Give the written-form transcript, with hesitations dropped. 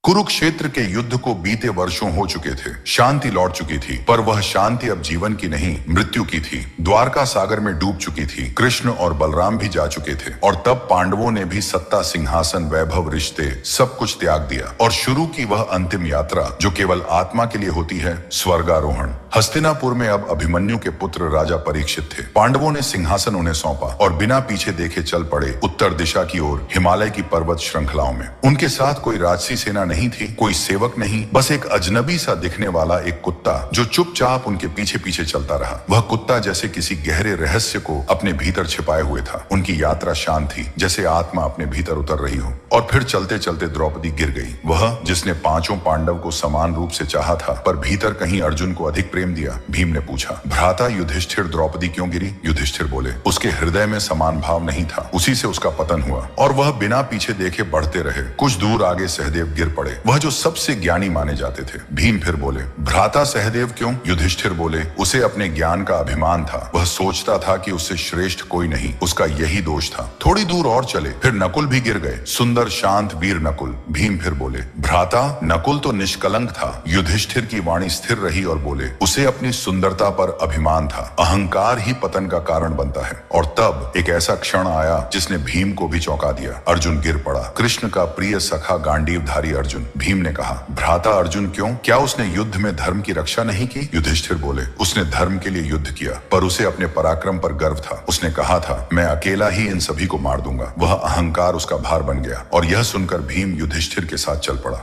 कुरुक्षेत्र के युद्ध को बीते वर्षों हो चुके थे। शांति लौट चुकी थी, पर वह शांति अब जीवन की नहीं, मृत्यु की थी। द्वारका सागर में डूब चुकी थी। कृष्ण और बलराम भी जा चुके थे और तब पांडवों ने भी सत्ता, सिंहासन, वैभव, रिश्ते सब कुछ त्याग दिया और शुरू की वह अंतिम यात्रा जो केवल आत्मा के लिए होती है, स्वर्गारोहण। हस्तिनापुर में अब अभिमन्यु के पुत्र राजा परीक्षित थे। पांडवों ने सिंहासन उन्हें सौंपा और बिना पीछे देखे चल पड़े उत्तर दिशा की ओर, हिमालय की पर्वत श्रृंखलाओं में। उनके साथ कोई राजसी सेना नहीं थी, कोई सेवक नहीं, बस एक अजनबी सा दिखने वाला एक कुत्ता जो चुपचाप उनके पीछे पीछे चलता रहा। वह कुत्ता जैसे किसी गहरे रहस्य को अपने भीतर छिपाए हुए था। उनकी यात्रा शांत थी, जैसे आत्मा अपने भीतर उतर रही हो। और फिर चलते चलते द्रौपदी गिर गई। वह जिसने पांचों पांडव को समान रूप से चाहा था, पर भीतर कहीं अर्जुन को अधिक प्रेम दिया। भीम ने पूछा, भ्राता युधिष्ठिर, द्रौपदी क्यों गिरी? युधिष्ठिर बोले, उसके हृदय में समान भाव नहीं था, उसी से उसका पतन हुआ और वह बिना पीछे देखे बढ़ते रहे। कुछ दूर आगे सहदेव गिर पड़े, वह जो सबसे ज्ञानी माने जाते थे। भीम फिर बोले, भ्राता सहदेव क्यों? युधिष्ठिर बोले, उसे अपने ज्ञान का अभिमान था। वह सोचता था कि उससे श्रेष्ठ कोई नहीं, उसका यही दोष था। थोड़ी दूर और चले, फिर नकुल भी गिर गए। सुंदर शांत वीर नकुल। भीम फिर बोले, भ्राता नकुल तो निष्कलंक था। युधिष्ठिर की वाणी स्थिर रही और बोले, उसे अपनी सुंदरता पर अभिमान था। अहंकार ही पतन का कारण बनता है। और तब एक ऐसा क्षण आया जिसने भीम को भी चौंका दिया। अर्जुन गिर पड़ा, कृष्ण का प्रिय सखा गांडीवधारी अर्जुन। भीम ने कहा, भ्राता अर्जुन क्यों? क्या उसने युद्ध में धर्म की रक्षा नहीं की? युधिष्ठिर बोले, उसने धर्म के लिए युद्ध किया, पर उसे अपने पराक्रम पर गर्व था। उसने कहा था, मैं अकेला ही इन सभी को मार दूंगा। वह अहंकार उसका भार बन गया और यह सुनकर भीम युधिष्ठिर के साथ चल पड़ा।